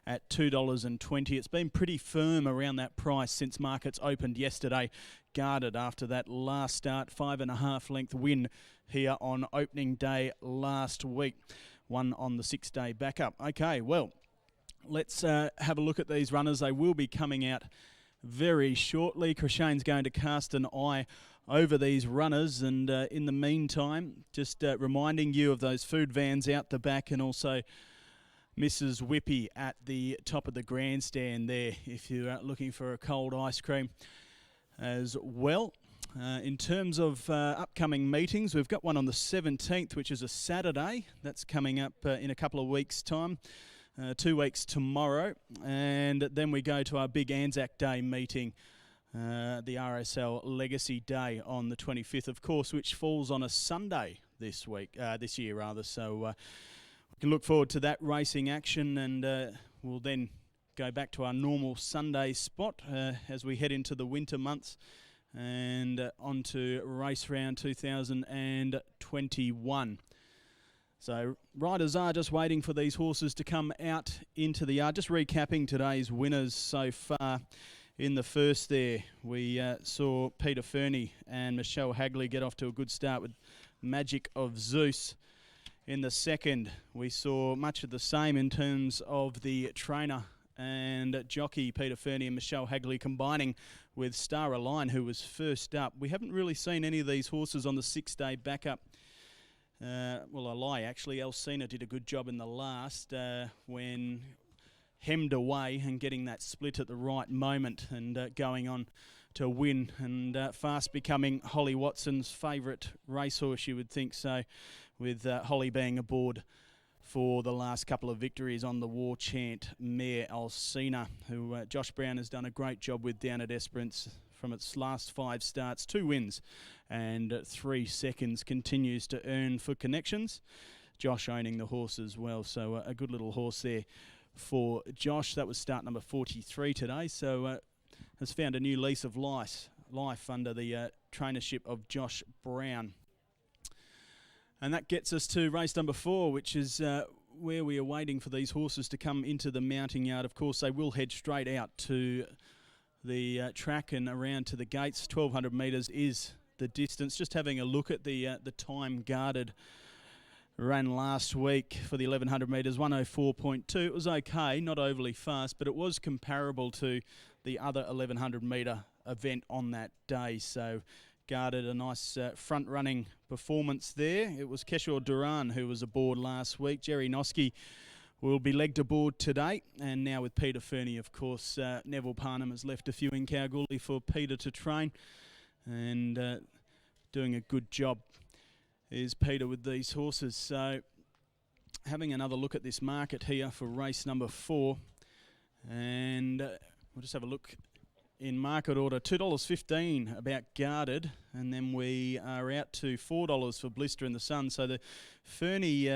at $2.20. It's been pretty firm around that price since markets opened yesterday. Guarded after that last start, 5.5 length win here on opening day last week. One on the 6-day backup. Okay, well, let's have a look at these runners. They will be coming out very shortly. Creshane's going to cast an eye over these runners, and in the meantime, just reminding you of those food vans out the back, and also Mrs. Whippy at the top of the grandstand there if you're looking for a cold ice cream as well. In terms of upcoming meetings, we've got one on the 17th, which is a Saturday. That's coming up in a couple of weeks' time. 2 weeks tomorrow, and then we go to our big Anzac Day meeting, the RSL Legacy Day on the 25th, of course, which falls on a Sunday this year rather. So we can look forward to that racing action, and we'll then go back to our normal Sunday spot as we head into the winter months and on to race round 2021. So riders are just waiting for these horses to come out into the yard. Just recapping today's winners so far. In the first there, we saw Peter Fernie and Michelle Hagley get off to a good start with Magic of Zeus. In the second, we saw much of the same in terms of the trainer and jockey Peter Fernie and Michelle Hagley combining with Star Align, who was first up. We haven't really seen any of these horses on the 6-day backup. Well, I lie, actually. Alcina did a good job in the last when hemmed away and getting that split at the right moment and going on to win, and fast becoming Holly Watson's favourite racehorse, you would think so, with Holly being aboard for the last couple of victories on the War Chant mare Alcina, who Josh Brown has done a great job with down at Esperance. From its last 5 starts, 2 wins and 3 seconds, continues to earn for Connections. Josh owning the horse as well, so a good little horse there for Josh. That was start number 43 today, so has found a new lease of life under the trainership of Josh Brown. And that gets us to race number 4, which is where we are waiting for these horses to come into the mounting yard. Of course, they will head straight out to the track and around to the gates. 1,200 metres is the distance. Just having a look at the time guarded ran last week for the 1,100 metres, 1:04.2. It was okay, not overly fast, but it was comparable to the other 1,100 metre event on that day. So guarded a nice front-running performance there. It was Keshore Duran who was aboard last week. Jerry Noski will be legged aboard today, and now with Peter Fernie, of course, Neville Parnham has left a few in Kalgoorlie for Peter to train, and doing a good job is Peter with these horses. So having another look at this market here for race number 4, and we'll just have a look in market order. $2.15 about guarded, and then we are out to $4 for Blister in the Sun. So the Fernie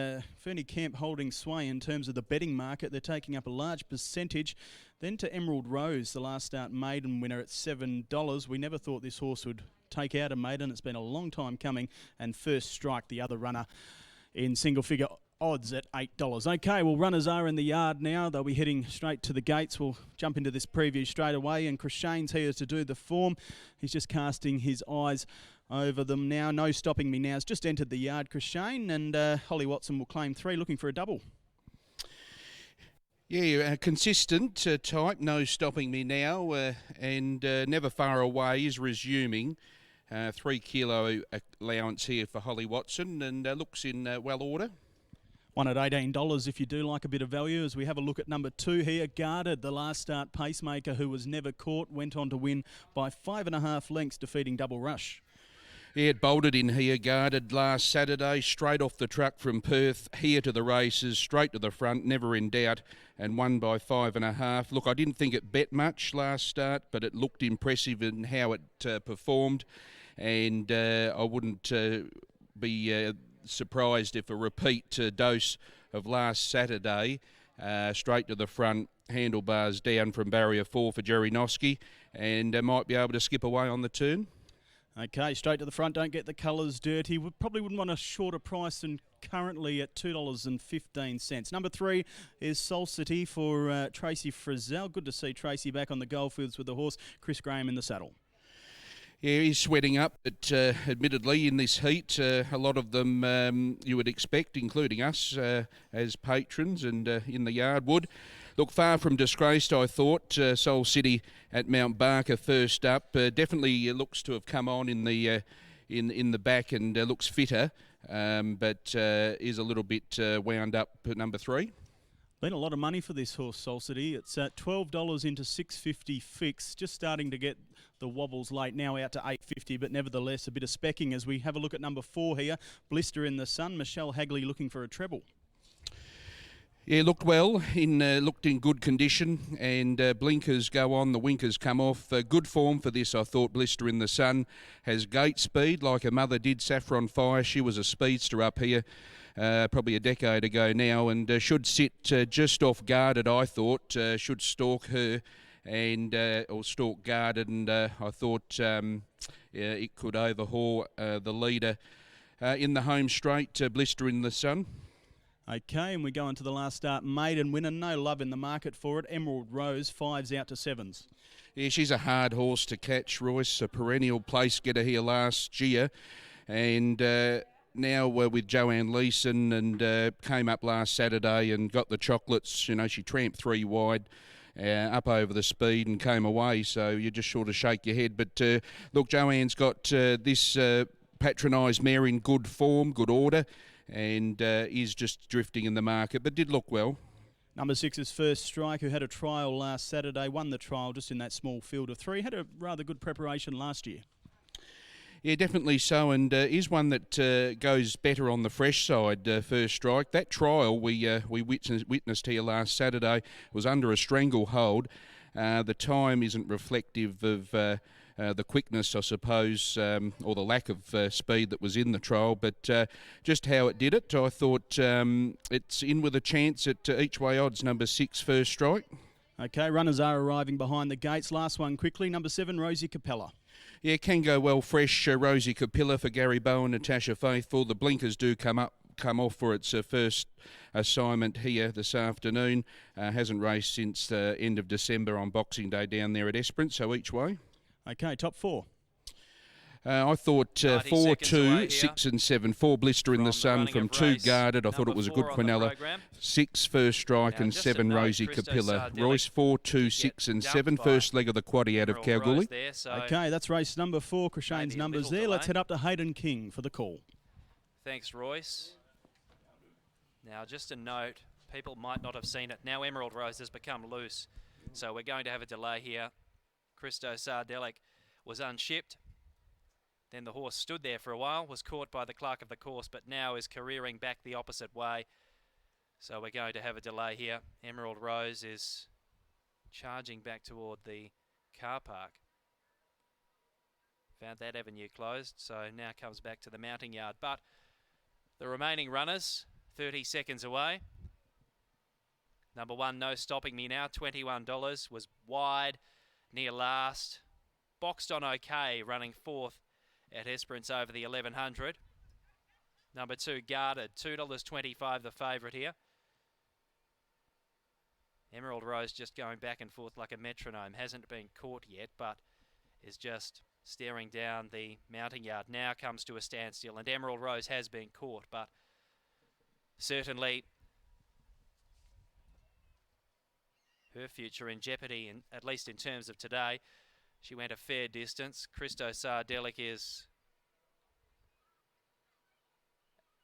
camp holding sway in terms of the betting market. They're taking up a large percentage. Then to Emerald Rose, the last start maiden winner at $7. We never thought this horse would take out a maiden. It's been a long time coming. And First Strike, the other runner in single figure odds at $8. Okay, well, runners are in the yard now. They'll be heading straight to the gates. We'll jump into this preview straight away, and Creshane's here to do the form. He's just casting his eyes over them now. No Stopping Me Now has just entered the yard, Creshane, and Holly Watson will claim 3, looking for a double. Yeah, consistent type, No Stopping Me Now, and Never Far Away is resuming. 3 kilo allowance here for Holly Watson, and looks in well order. One at $18 if you do like a bit of value, as we have a look at number 2 here. Guarded, the last start pacemaker who was never caught, went on to win by 5.5 lengths, defeating Double Rush. Yeah, it bolted in here, Guarded, last Saturday, straight off the truck from Perth, here to the races, straight to the front, never in doubt, and won by 5.5. Look, I didn't think it bet much last start, but it looked impressive in how it performed, and I wouldn't be surprised if a repeat dose of last Saturday, straight to the front, handlebars down from barrier 4 for Jerry Noski, and might be able to skip away on the turn. Okay, straight to the front. Don't get the colours dirty. We probably wouldn't want a shorter price than currently at $2.15. Number 3 is Soul City for Tracy Frizzell. Good to see Tracy back on the goldfields with the horse. Chris Graham in the saddle. Yeah, he's sweating up, but admittedly in this heat, a lot of them you would expect, including us as patrons and in the yard would. Look, far from disgraced, I thought. Soul City at Mount Barker first up. Definitely looks to have come on in the back and looks fitter, but is a little bit wound up at number 3. Been a lot of money for this horse, Soul City. It's at $12 into $6.50 fix. Just starting to get the wobbles late now, out to $8.50, but nevertheless a bit of specking as we have a look at number 4 here. Blister in the Sun. Michelle Hagley looking for a treble. Yeah, looked well, looked in good condition, and blinkers go on, the winkers come off. Good form for this, I thought. Blister in the Sun has gate speed like her mother did, Saffron Fire. She was a speedster up here probably a decade ago now, and should sit just off guarded, I thought. Should stalk her and or stalk guarded, and I thought it could overhaul the leader in the home straight, Blister in the Sun. Okay, and we go into the last start. Maiden winner, no love in the market for it. Emerald Rose, 5s out to 7s. Yeah, she's a hard horse to catch, Royce. A perennial place getter here last year, and now with Joanne Leeson, and came up last Saturday and got the chocolates. You know, she tramped 3 wide. Up over the speed and came away, so you just sort of shake your head. But look, Joanne's got this patronised mare in good form, good order, and is just drifting in the market, but did look well. Number 6 is First Strike, who had a trial last Saturday, won the trial just in that small field of 3. Had a rather good preparation last year. Yeah, definitely so, and is one that goes better on the fresh side, First Strike. That trial we witnessed here last Saturday was under a stranglehold. The time isn't reflective of the quickness, I suppose, or the lack of speed that was in the trial, but just how it did it. I thought it's in with a chance at each way odds, number 6, First Strike. Okay, runners are arriving behind the gates. Last one quickly, number 7, Rosie Capella. Yeah, can go well fresh, Rosie Capilla for Gary Bowen, Natasha Faithful. The blinkers do come off for its first assignment here this afternoon. Hasn't raced since the end of December on Boxing Day down there at Esperance, so each way. Okay, top 4. I thought 4, 2, 6 and 7. 4 Blister in the Sun from 2 guarded. I thought it was a good Quinella. 6 First Strike and 7 Rosie Capilla. Royce 4, 2, 6 and 7. First leg of the quaddie out of Kalgoorlie. Okay, that's race number 4. Creshane's numbers there. Let's head up to Hayden King for the call. Thanks, Royce. Now, just a note, people might not have seen it. Now Emerald Rose has become loose, so we're going to have a delay here. Christo Sardelic was unshipped. Then the horse stood there for a while, was caught by the clerk of the course, but now is careering back the opposite way. So we're going to have a delay here. Emerald Rose is charging back toward the car park. Found that avenue closed, so now comes back to the mounting yard. But the remaining runners, 30 seconds away. Number 1, No Stopping Me Now, $21, was wide, near last. Boxed on okay, running 4th at Esperance over the 1100. Number 2, Guarded, $2.25 the favourite here. Emerald Rose just going back and forth like a metronome. Hasn't been caught yet, but is just staring down the mounting yard. Now comes to a standstill, and Emerald Rose has been caught, but certainly her future in jeopardy, at least in terms of today. She went a fair distance. Christo Sardelic is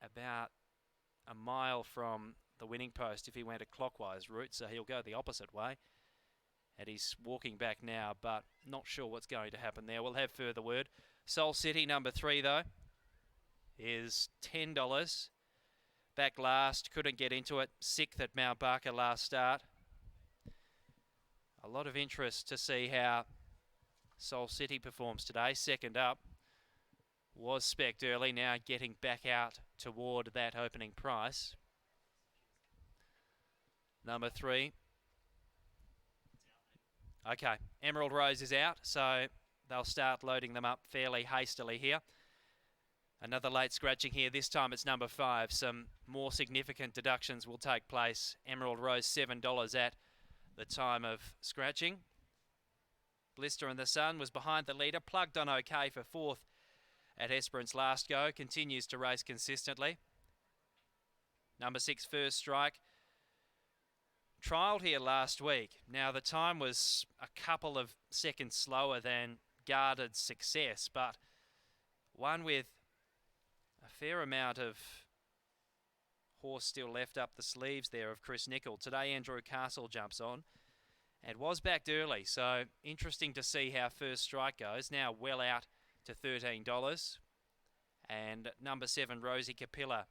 about a mile from the winning post if he went a clockwise route, so he'll go the opposite way. And he's walking back now, but not sure what's going to happen there. We'll have further word. Soul City, number 3, though, is $10. Back last, couldn't get into it. 6th at Mount Barker last start. A lot of interest to see how Soul City performs today. Second up, was spec'd early, now getting back out toward that opening price. Number 3. Okay, Emerald Rose is out, so they'll start loading them up fairly hastily here. Another late scratching here. This time it's number 5. Some more significant deductions will take place. Emerald Rose $7 at the time of scratching. Blister in the Sun was behind the leader. Plugged on okay for 4th at Esperance last go. Continues to race consistently. Number 6, First Strike. Trialled here last week. Now the time was a couple of seconds slower than Guarded Success, but one with a fair amount of horse still left up the sleeves there of Chris Nicol. Today Andrew Castle jumps on and was backed early, so interesting to see how First Strike goes. Now well out to $13. And number 7, Rosie Capilla,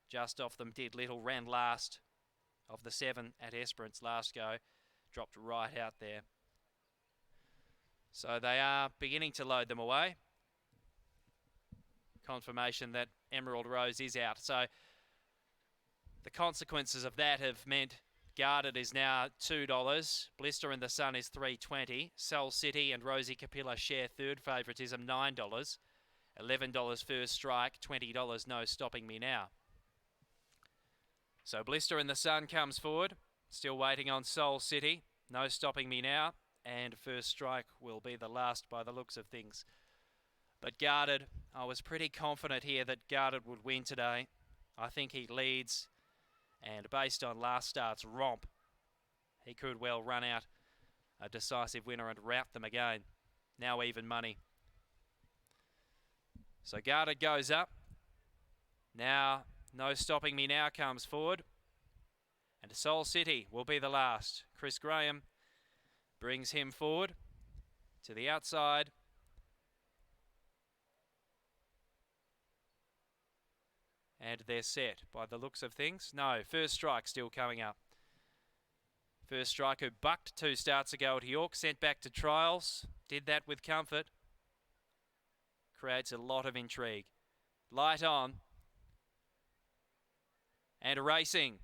just off them, did little, ran last of the 7 at Esperance last go, dropped right out there. So they are beginning to load them away. Confirmation that Emerald Rose is out. So the consequences of that have meant Guarded is now $2. Blister in the Sun is $3.20. Soul City and Rosie Capilla share third favouritism, $9. $11 First Strike, $20 No Stopping Me Now. So Blister in the Sun comes forward. Still waiting on Soul City. No Stopping Me Now. And First Strike will be the last by the looks of things. But Guarded, I was pretty confident here that Guarded would win today. I think he leads. And based on last start's romp, he could well run out a decisive winner and rout them again. Now even money. So Guarded goes up. Now No Stopping Me Now comes forward. And Soul City will be the last. Chris Graham brings him forward to the outside. And they're set by the looks of things. No, First Strike still coming up. First Strike, who bucked 2 starts ago at York, sent back to trials. Did that with comfort. Creates a lot of intrigue. Light on. And racing.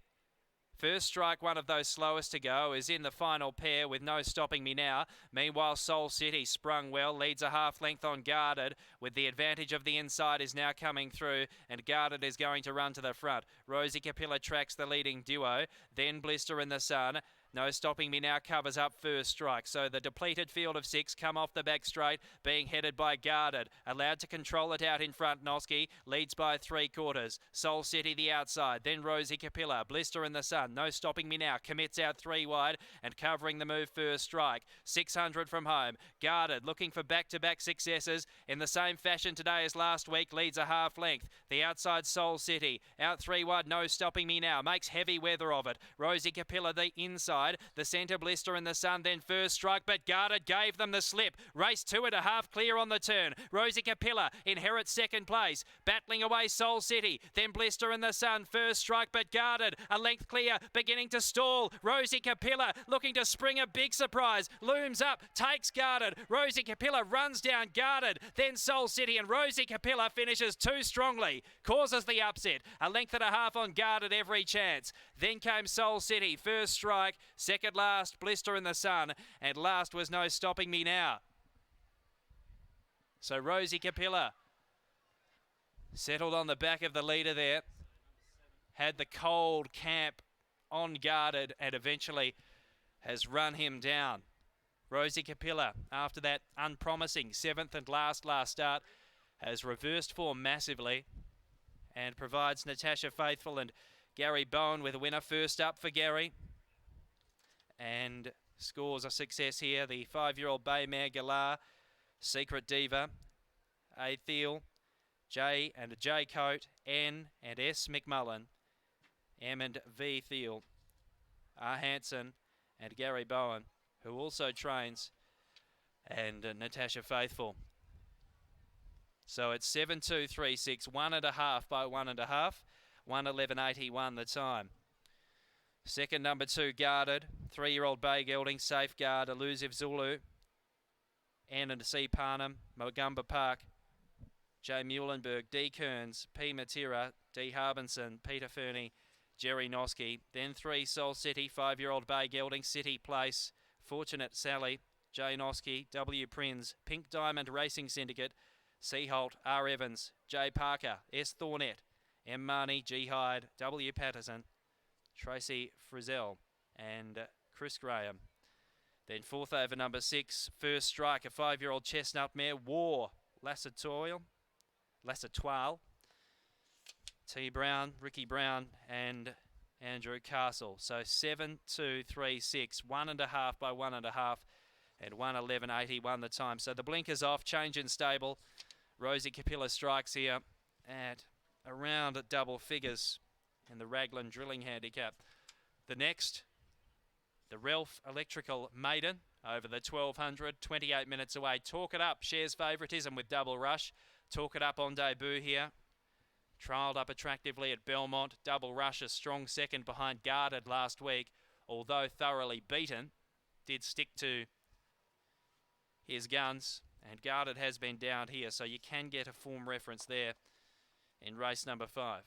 First Strike, one of those slowest to go, is in the final pair with No Stopping Me Now. Meanwhile, Soul City sprung well, leads a half length on Guarded, with the advantage of the inside is now coming through, and Guarded is going to run to the front. Rosie Capilla tracks the leading duo, then Blister in the Sun. No Stopping Me Now covers up First Strike. So the depleted field of 6 come off the back straight, being headed by Guarded. Allowed to control it out in front. Noski leads by 3/4. Soul City the outside. Then Rosie Capilla. Blister in the Sun. No Stopping Me Now commits out 3 wide and covering the move First Strike. 600 from home. Guarded looking for back-to-back successes in the same fashion today as last week. Leads a half length. The outside Soul City. Out 3 wide. No Stopping Me Now. Makes heavy weather of it. Rosie Capilla the inside. The centre Blister in the Sun, then First Strike, but Guarded gave them the slip. Race 2.5 clear on the turn. Rosie Capilla inherits second place. Battling away Soul City, then Blister in the Sun, First Strike, but Guarded a length clear, beginning to stall. Rosie Capilla looking to spring a big surprise. Looms up, takes Guarded. Rosie Capilla runs down Guarded, then Soul City, and Rosie Capilla finishes too strongly. Causes the upset. A length and a half on Guarded every chance. Then came Soul City, First Strike, second last, Blister in the Sun, and last was No Stopping Me Now. So Rosie Capilla settled on the back of the leader there, had the cold camp on Guarded, and eventually has run him down. Rosie Capilla, after that unpromising 7th and last start, has reversed form massively and provides Natasha Faithful and Gary Bowen with a winner. First up for Gary, and scores a success here. The 5-year-old Bay Mare Galar, Secret Diva, Athiel, J and J Coat, N and S McMullen, M and V Thiel, R Hansen and Gary Bowen, who also trains, and Natasha Faithful. So it's 7-2-3-6, 1.5 by 1.5, 1:11.81 the time. Second, number 2, Guarded. 3-year-old Bay Gelding, Safeguard, Elusive Zulu, N and C Parnham, Mogumba Park, J Muhlenberg, D Kearns, P Matera, D Harbinson, Peter Fernie, Jerry Noski. Then 3, Soul City, 5-year-old Bay Gelding, City Place, Fortunate Sally, Jane Oski, W. Prinz, Pink Diamond Racing Syndicate, Seaholt, R. Evans, J. Parker, S. Thornett, M. Marnie, G. Hyde, W. Patterson, Tracy Frizzell, and Chris Graham. Then fourth over number 6, First Strike, a 5-year-old chestnut mare, War, Lassatoile, T. Brown, Ricky Brown, and Andrew Castle. So 7, 2, 3, 6, 1.5 by 1.5, and 1:11.80 won the time. So the blinkers off, change in stable. Rosie Capilla strikes here at around double figures in the Raglan drilling handicap. The next, the Ralph Electrical Maiden over the 1200, 28 minutes away. Talk It Up shares favouritism with Double Rush. Talk It Up on debut here. Trialled up attractively at Belmont. Double Rush a strong second behind Guarded last week. Although thoroughly beaten, did stick to his guns. And Guarded has been down here, so you can get a form reference there in race number 5.